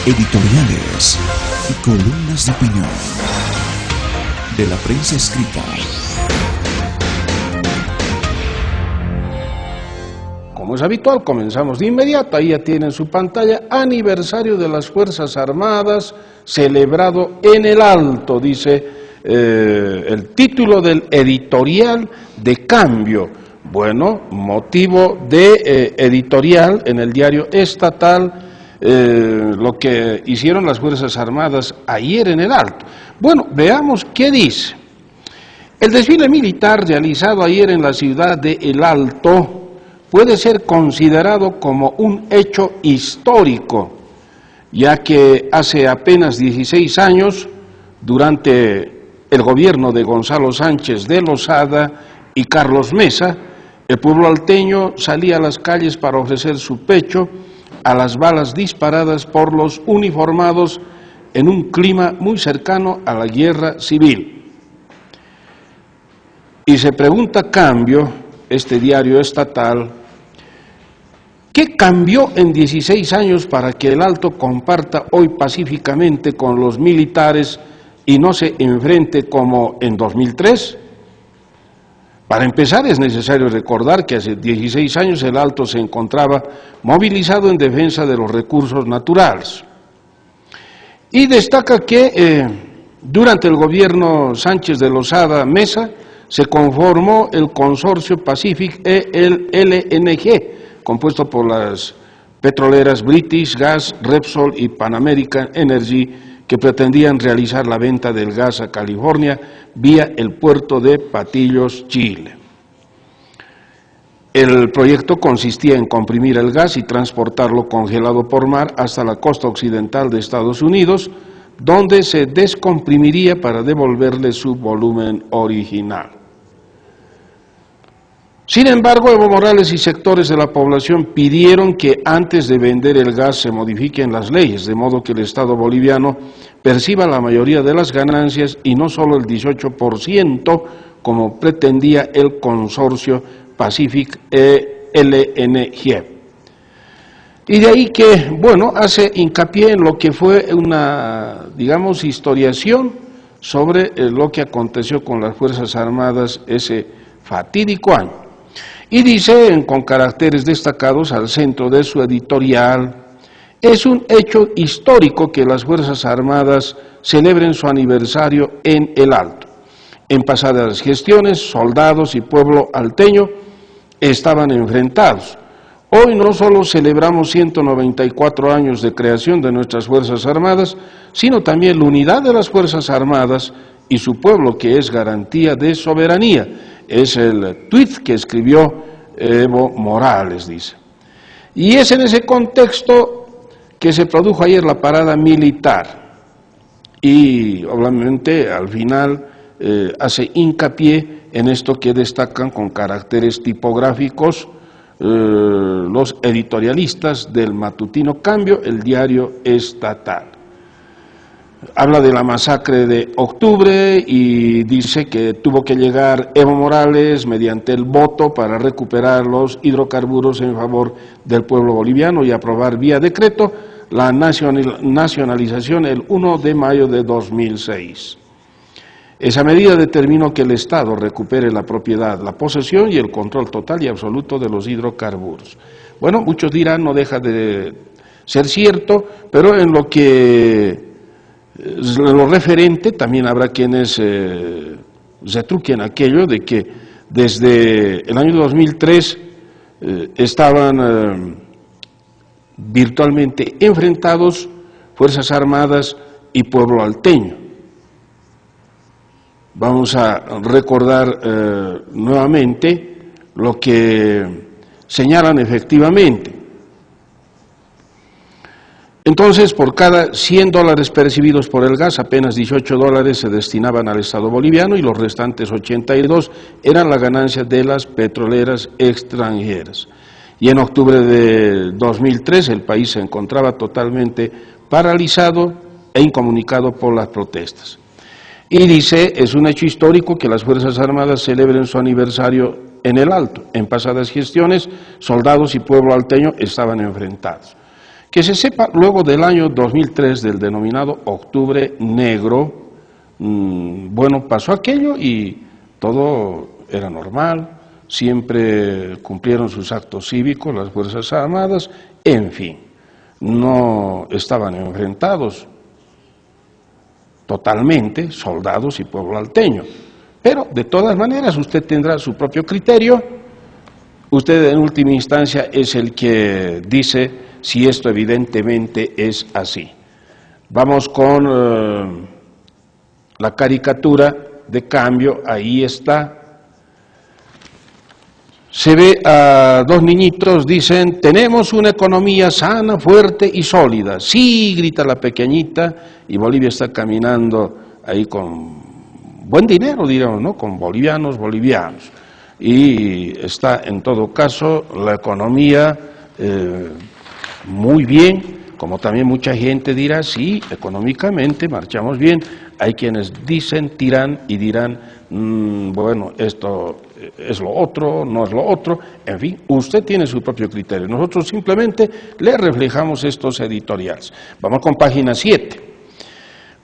Editoriales y columnas de opinión de la prensa escrita. Como es habitual, comenzamos de inmediato. Ahí ya tienen su pantalla: aniversario de las Fuerzas Armadas celebrado en el Alto, dice el título del editorial de Cambio. Bueno, motivo de editorial en el diario estatal, lo que hicieron las Fuerzas Armadas ayer en el Alto. Bueno, veamos qué dice. El desfile militar realizado ayer en la ciudad de El Alto puede ser considerado como un hecho histórico, ya que hace apenas 16 años, durante el gobierno de Gonzalo Sánchez de Lozada y Carlos Mesa, el pueblo alteño salía a las calles para ofrecer su pecho a las balas disparadas por los uniformados en un clima muy cercano a la guerra civil. Y se pregunta Cambio, este diario estatal, ¿qué cambió en 16 años para que el Alto comparta hoy pacíficamente con los militares y no se enfrente como en 2003? Para empezar, es necesario recordar que hace 16 años el Alto se encontraba movilizado en defensa de los recursos naturales. Y destaca que durante el gobierno Sánchez de Lozada Mesa se conformó el Consorcio Pacific e el LNG, compuesto por las petroleras British Gas, Repsol y Pan American Energy, que pretendían realizar la venta del gas a California vía el puerto de Patillos, Chile. El proyecto consistía en comprimir el gas y transportarlo congelado por mar hasta la costa occidental de Estados Unidos, donde se descomprimiría para devolverle su volumen original. Sin embargo, Evo Morales y sectores de la población pidieron que antes de vender el gas se modifiquen las leyes, de modo que el Estado boliviano perciba la mayoría de las ganancias y no solo el 18%, como pretendía el consorcio Pacific LNG. Y de ahí que, bueno, hace hincapié en lo que fue una, digamos, historiación sobre lo que aconteció con las Fuerzas Armadas ese fatídico año. Y dice, con caracteres destacados al centro de su editorial: es un hecho histórico que las Fuerzas Armadas celebren su aniversario en el Alto. En pasadas gestiones, soldados y pueblo alteño estaban enfrentados. Hoy no solo celebramos 194 años de creación de nuestras Fuerzas Armadas, sino también la unidad de las Fuerzas Armadas y su pueblo, que es garantía de soberanía. Es el tuit que escribió Evo Morales, dice. Y es en ese contexto que se produjo ayer la parada militar. Y obviamente al final hace hincapié en esto que destacan con caracteres tipográficos los editorialistas del matutino Cambio, el diario estatal. Habla de la masacre de octubre y dice que tuvo que llegar Evo Morales mediante el voto para recuperar los hidrocarburos en favor del pueblo boliviano y aprobar vía decreto la nacionalización el 1 de mayo de 2006. Esa medida determinó que el Estado recupere la propiedad, la posesión y el control total y absoluto de los hidrocarburos. Bueno, muchos dirán, no deja de ser cierto, pero en lo que lo referente, también habrá quienes retruquen aquello de que desde el año 2003 estaban virtualmente enfrentados Fuerzas Armadas y pueblo alteño. Vamos a recordar nuevamente lo que señalan efectivamente. Entonces, por cada $100 percibidos por el gas, apenas $18 se destinaban al Estado boliviano y los restantes 82 eran la ganancia de las petroleras extranjeras. Y en octubre de 2003 el país se encontraba totalmente paralizado e incomunicado por las protestas. Y dice, es un hecho histórico que las Fuerzas Armadas celebren su aniversario en el Alto. En pasadas gestiones, soldados y pueblo alteño estaban enfrentados. Que se sepa, luego del año 2003, del denominado Octubre Negro, bueno, pasó aquello y todo era normal, siempre cumplieron sus actos cívicos las Fuerzas Armadas, en fin, no estaban enfrentados totalmente soldados y pueblo alteño. Pero, de todas maneras, usted tendrá su propio criterio, usted en última instancia es el que dice si esto evidentemente es así. Vamos con la caricatura de cambio, ahí está. Se ve a dos niñitos, dicen, tenemos una economía sana, fuerte y sólida. Sí, grita la pequeñita, y Bolivia está caminando ahí con buen dinero, diríamos, ¿no? Con bolivianos. Y está, en todo caso, la economía muy bien, como también mucha gente dirá, sí, económicamente marchamos bien. Hay quienes dicen, dirán, bueno, esto es lo otro, no es lo otro, en fin, usted tiene su propio criterio. Nosotros simplemente le reflejamos estos editoriales. Vamos con página 7.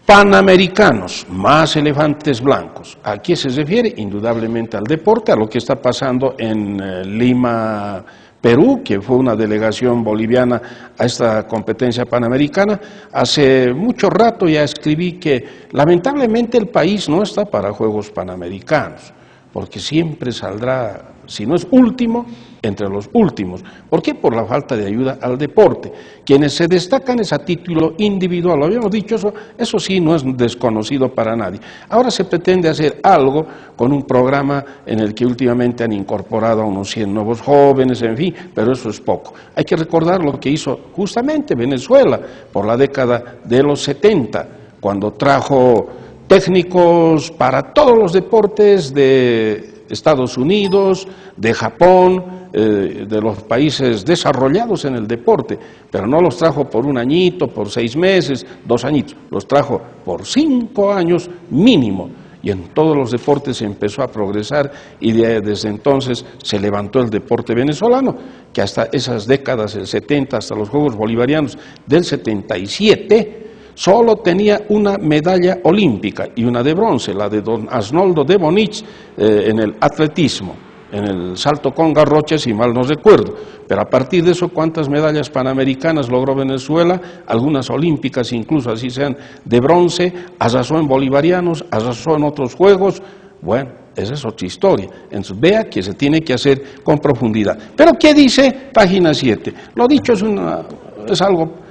Panamericanos, más elefantes blancos. ¿A qué se refiere? Indudablemente al deporte, a lo que está pasando en Lima, Perú, que fue una delegación boliviana a esta competencia panamericana. Hace mucho rato ya escribí que lamentablemente el país no está para Juegos Panamericanos, porque siempre saldrá, si no es último, entre los últimos. ¿Por qué? Por la falta de ayuda al deporte. Quienes se destacan es a título individual, lo habíamos dicho, eso sí no es desconocido para nadie. Ahora se pretende hacer algo con un programa en el que últimamente han incorporado a unos 100 nuevos jóvenes, en fin, pero eso es poco. Hay que recordar lo que hizo justamente Venezuela por la década de los 70, cuando trajo técnicos para todos los deportes de Estados Unidos, de Japón, de los países desarrollados en el deporte, pero no los trajo por un añito, por 6 meses, 2 añitos, los trajo por 5 años mínimo, y en todos los deportes se empezó a progresar, y desde entonces se levantó el deporte venezolano, que hasta esas décadas, el 70, hasta los Juegos Bolivarianos del 77, solo tenía una medalla olímpica y una de bronce, la de don Arnoldo de Bonich en el atletismo, en el salto con garrocha, si mal no recuerdo. Pero a partir de eso, ¿cuántas medallas panamericanas logró Venezuela? Algunas olímpicas, incluso así sean de bronce, arrasó en bolivarianos, arrasó en otros juegos. Bueno, esa es otra historia. Entonces, vea que se tiene que hacer con profundidad. Pero, ¿qué dice página 7? Lo dicho es algo...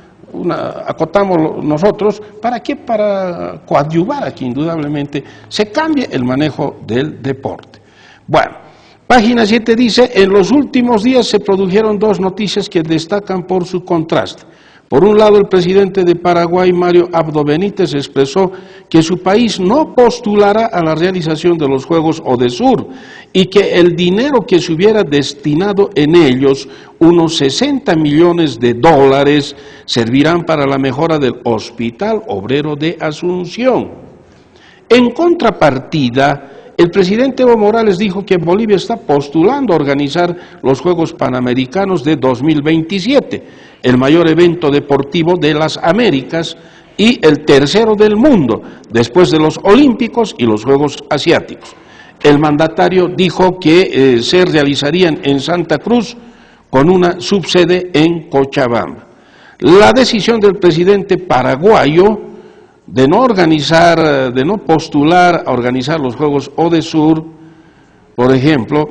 acotamos nosotros, ¿para qué? Para coadyuvar a que indudablemente se cambie el manejo del deporte. Bueno, página 7 dice, en los últimos días se produjeron 2 noticias que destacan por su contraste. Por un lado, el presidente de Paraguay, Mario Abdo Benítez, expresó que su país no postulará a la realización de los Juegos ODESUR y que el dinero que se hubiera destinado en ellos, unos 60 millones de dólares, servirán para la mejora del Hospital Obrero de Asunción. En contrapartida, el presidente Evo Morales dijo que Bolivia está postulando a organizar los Juegos Panamericanos de 2027, el mayor evento deportivo de las Américas y el tercero del mundo, después de los Olímpicos y los Juegos Asiáticos. El mandatario dijo que se realizarían en Santa Cruz con una subsede en Cochabamba. La decisión del presidente paraguayo de no postular a organizar los Juegos ODESUR, por ejemplo,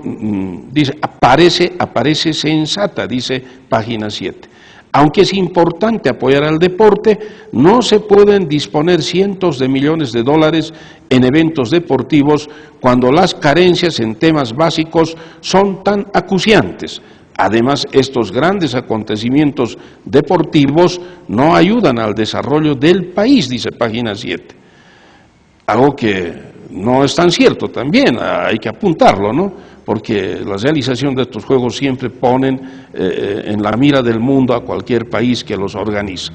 dice, aparece sensata, dice página 7. Aunque es importante apoyar al deporte, no se pueden disponer cientos de millones de dólares en eventos deportivos cuando las carencias en temas básicos son tan acuciantes. Además, estos grandes acontecimientos deportivos no ayudan al desarrollo del país, dice página 7. Algo que no es tan cierto también, hay que apuntarlo, ¿no? Porque la realización de estos juegos siempre ponen en la mira del mundo a cualquier país que los organiza.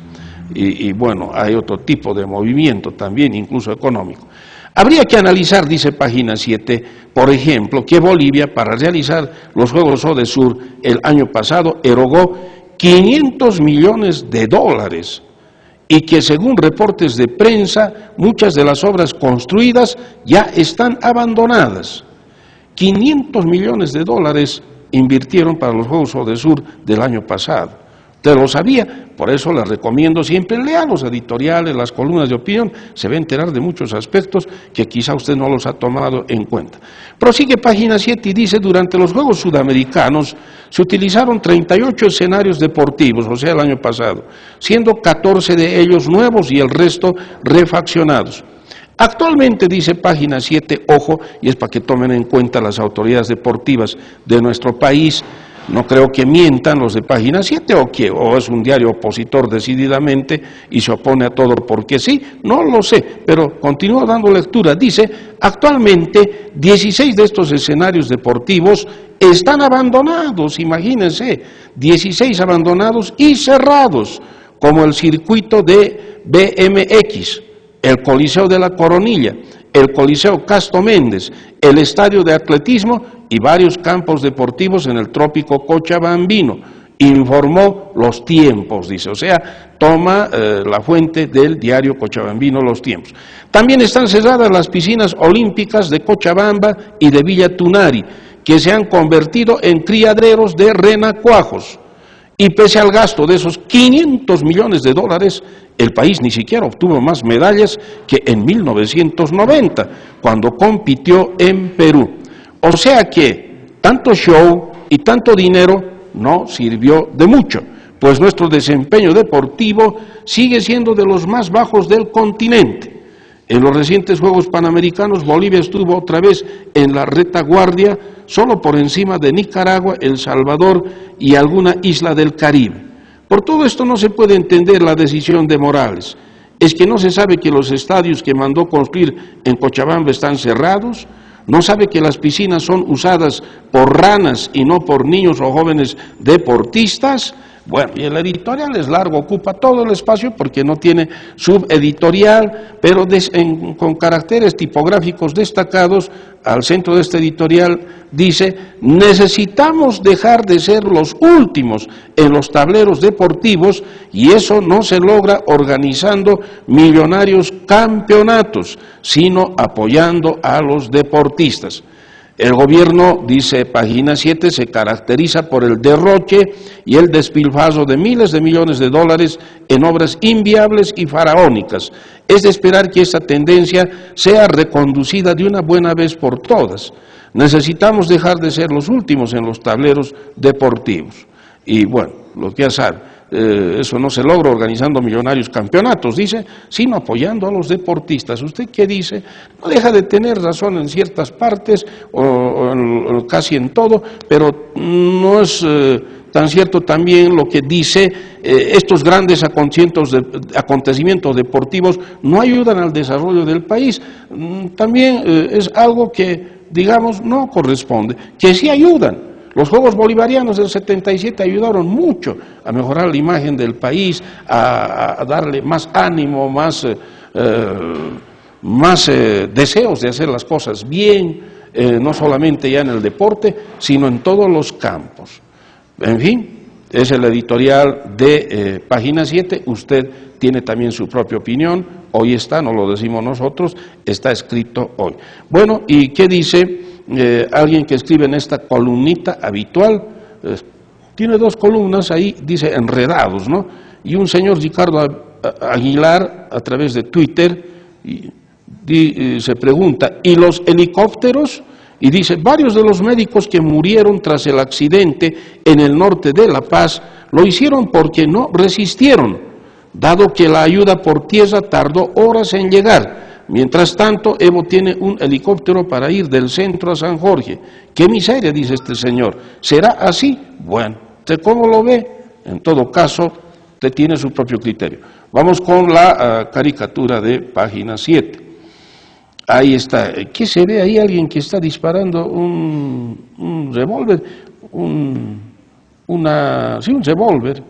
Y bueno, hay otro tipo de movimiento también, incluso económico. Habría que analizar, dice página 7, por ejemplo, que Bolivia, para realizar los Juegos ODESUR el año pasado, erogó 500 millones de dólares, y que según reportes de prensa, muchas de las obras construidas ya están abandonadas. 500 millones de dólares invirtieron para los Juegos Odesur del año pasado. Usted lo sabía, por eso les recomiendo siempre, lea los editoriales, las columnas de opinión, se va a enterar de muchos aspectos que quizá usted no los ha tomado en cuenta. Prosigue página 7 y dice, durante los Juegos Sudamericanos se utilizaron 38 escenarios deportivos, o sea, el año pasado, siendo 14 de ellos nuevos y el resto refaccionados. Actualmente, dice página 7, ojo, y es para que tomen en cuenta las autoridades deportivas de nuestro país, no creo que mientan los de página 7 o es un diario opositor decididamente y se opone a todo porque sí, no lo sé, pero continúo dando lectura. Dice, actualmente 16 de estos escenarios deportivos están abandonados, imagínense, 16 abandonados y cerrados, como el circuito de BMX, el Coliseo de la Coronilla, el Coliseo Casto Méndez, el estadio de atletismo y varios campos deportivos en el trópico Cochabambino. Informó Los Tiempos, dice, o sea, toma la fuente del diario Cochabambino Los Tiempos. También están cerradas las piscinas olímpicas de Cochabamba y de Villa Tunari, que se han convertido en criaderos de renacuajos. Y pese al gasto de esos 500 millones de dólares, el país ni siquiera obtuvo más medallas que en 1990, cuando compitió en Perú. O sea que tanto show y tanto dinero no sirvió de mucho, pues nuestro desempeño deportivo sigue siendo de los más bajos del continente. En los recientes Juegos Panamericanos, Bolivia estuvo otra vez en la retaguardia, solo por encima de Nicaragua, El Salvador y alguna isla del Caribe. Por todo esto no se puede entender la decisión de Morales. ¿Es que no se sabe que los estadios que mandó construir en Cochabamba están cerrados? ¿No sabe que las piscinas son usadas por ranas y no por niños o jóvenes deportistas? Bueno, y el editorial es largo, ocupa todo el espacio porque no tiene subeditorial, pero con caracteres tipográficos destacados, al centro de este editorial dice, necesitamos dejar de ser los últimos en los tableros deportivos y eso no se logra organizando millonarios campeonatos, sino apoyando a los deportistas. El gobierno, dice página 7, se caracteriza por el derroche y el despilfarro de miles de millones de dólares en obras inviables y faraónicas. Es de esperar que esta tendencia sea reconducida de una buena vez por todas. Necesitamos dejar de ser los últimos en los tableros deportivos. Y bueno, lo que ya sabe. Eso no se logra organizando millonarios campeonatos, dice, sino apoyando a los deportistas. ¿Usted qué dice? No deja de tener razón en ciertas partes, o casi en todo, pero no es tan cierto también lo que dice, estos grandes acontecimientos deportivos no ayudan al desarrollo del país. También es algo que, digamos, no corresponde, que sí ayudan. Los Juegos Bolivarianos del 77 ayudaron mucho a mejorar la imagen del país, a darle más ánimo, más deseos de hacer las cosas bien, no solamente ya en el deporte, sino en todos los campos. En fin, es el editorial de página 7, usted tiene también su propia opinión, hoy está, no lo decimos nosotros, está escrito hoy. Bueno, ¿y qué dice alguien que escribe en esta columnita habitual? Tiene dos columnas ahí, dice enredados, ¿no? Y un señor Ricardo Aguilar, a través de Twitter, se pregunta, ¿y los helicópteros? Y dice, varios de los médicos que murieron tras el accidente en el norte de La Paz lo hicieron porque no resistieron, dado que la ayuda por tierra tardó horas en llegar. Mientras tanto, Evo tiene un helicóptero para ir del centro a San Jorge. ¡Qué miseria!, dice este señor. ¿Será así? Bueno, ¿usted cómo lo ve? En todo caso, usted tiene su propio criterio. Vamos con la caricatura de página 7. Ahí está. ¿Qué se ve ahí? Alguien que está disparando un revólver, sí, un revólver,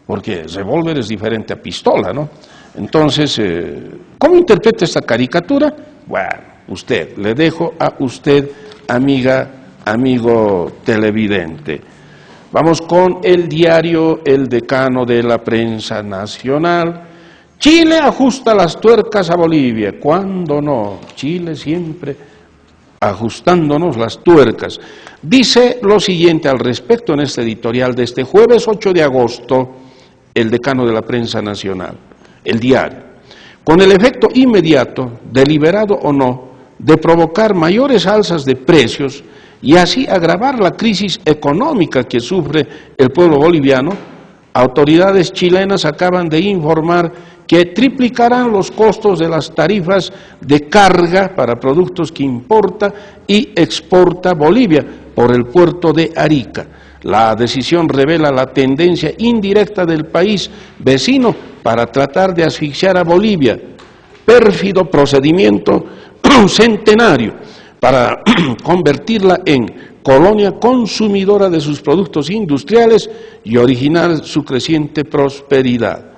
porque revólver es diferente a pistola, ¿no? Entonces, ¿cómo interpreta esta caricatura? Bueno, le dejo a usted, amigo televidente. Vamos con el diario El Decano de la Prensa Nacional. Chile ajusta las tuercas a Bolivia. ¿Cuándo no? Chile siempre ajustándonos las tuercas. Dice lo siguiente al respecto en este editorial de este jueves 8 de agosto, El Decano de la Prensa Nacional, el diario. Con el efecto inmediato, deliberado o no, de provocar mayores alzas de precios y así agravar la crisis económica que sufre el pueblo boliviano, autoridades chilenas acaban de informar que triplicarán los costos de las tarifas de carga para productos que importa y exporta Bolivia por el puerto de Arica. La decisión revela la tendencia indirecta del país vecino para tratar de asfixiar a Bolivia. Pérfido procedimiento centenario para convertirla en colonia consumidora de sus productos industriales y originar su creciente prosperidad.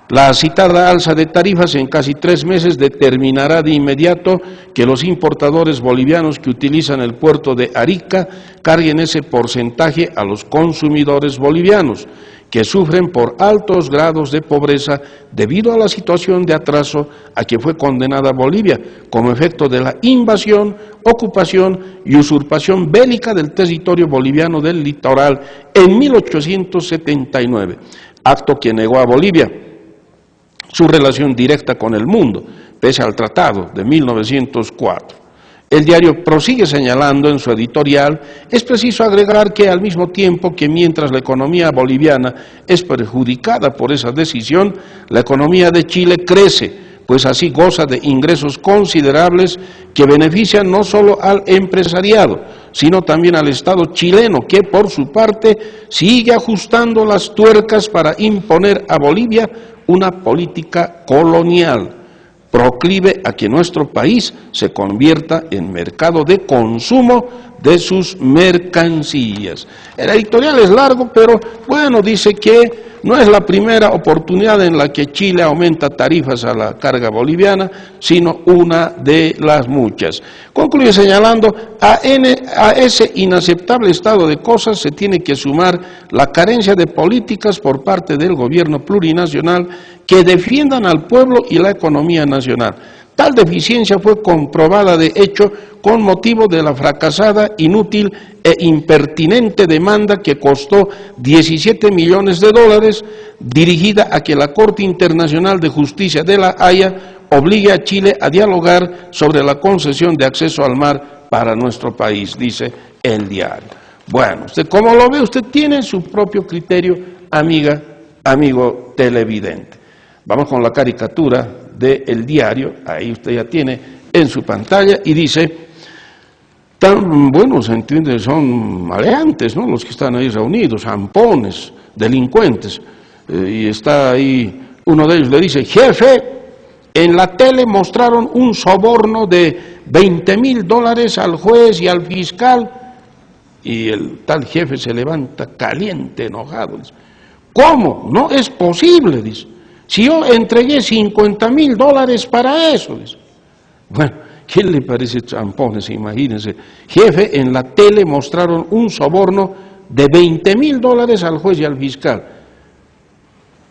La citada alza de tarifas en casi 3 meses determinará de inmediato que los importadores bolivianos que utilizan el puerto de Arica carguen ese porcentaje a los consumidores bolivianos, que sufren por altos grados de pobreza debido a la situación de atraso a que fue condenada Bolivia como efecto de la invasión, ocupación y usurpación bélica del territorio boliviano del litoral en 1879, acto que negó a Bolivia su relación directa con el mundo, pese al tratado de 1904. El diario prosigue señalando en su editorial, es preciso agregar que al mismo tiempo que mientras la economía boliviana es perjudicada por esa decisión, la economía de Chile crece, pues así goza de ingresos considerables que benefician no solo al empresariado, sino también al Estado chileno, que por su parte sigue ajustando las tuercas para imponer a Bolivia una política colonial, proclive a que nuestro país se convierta en mercado de consumo de sus mercancías. El editorial es largo, pero bueno, dice que no es la primera oportunidad en la que Chile aumenta tarifas a la carga boliviana, sino una de las muchas. Concluye señalando, a ese inaceptable estado de cosas se tiene que sumar la carencia de políticas por parte del gobierno plurinacional que defiendan al pueblo y la economía nacional. Tal deficiencia fue comprobada de hecho con motivo de la fracasada, inútil e impertinente demanda que costó 17 millones de dólares, dirigida a que la Corte Internacional de Justicia de La Haya obligue a Chile a dialogar sobre la concesión de acceso al mar para nuestro país, dice el diario. Bueno, usted como lo ve, usted tiene su propio criterio, amigo televidente. Vamos con la caricatura del diario, ahí usted ya tiene en su pantalla, y dice, tan buenos, entiende, son maleantes, ¿no?, los que están ahí reunidos, zampones, delincuentes, y está ahí, uno de ellos le dice, jefe, en la tele mostraron un soborno de $20,000 al juez y al fiscal, y el tal jefe se levanta caliente, enojado, dice, ¿cómo? No es posible, dice. Si yo entregué $50,000 para eso, dice. Bueno, ¿qué le parece, zampones? Imagínense, jefe, en la tele mostraron un soborno de $20,000 al juez y al fiscal.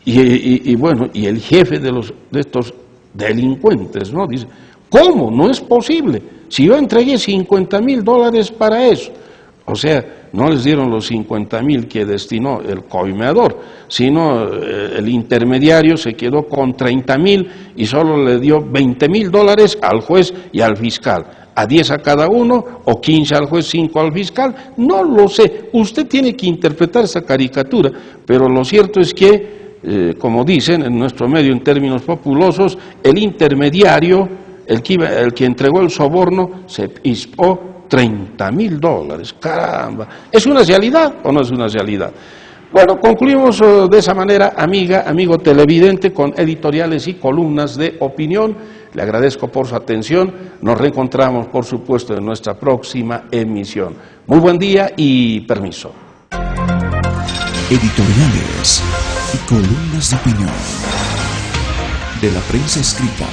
Y bueno, y el jefe de estos delincuentes, ¿no?, dice, ¿cómo? No es posible. Si yo entregué $50,000 para eso. O sea, no les dieron los 50,000 que destinó el coimeador, sino el intermediario se quedó con 30,000 y solo le dio $20,000 al juez y al fiscal, a 10 a cada uno, o 15 al juez, 5 al fiscal, no lo sé, usted tiene que interpretar esa caricatura, pero lo cierto es que, como dicen en nuestro medio en términos populosos, el intermediario, el que entregó el soborno, se hispó $30,000, caramba, ¿es una realidad o no es una realidad? Bueno, concluimos de esa manera, amigo televidente, con editoriales y columnas de opinión. Le agradezco por su atención, nos reencontramos por supuesto en nuestra próxima emisión. Muy buen día y permiso. Editoriales y columnas de opinión de la prensa escrita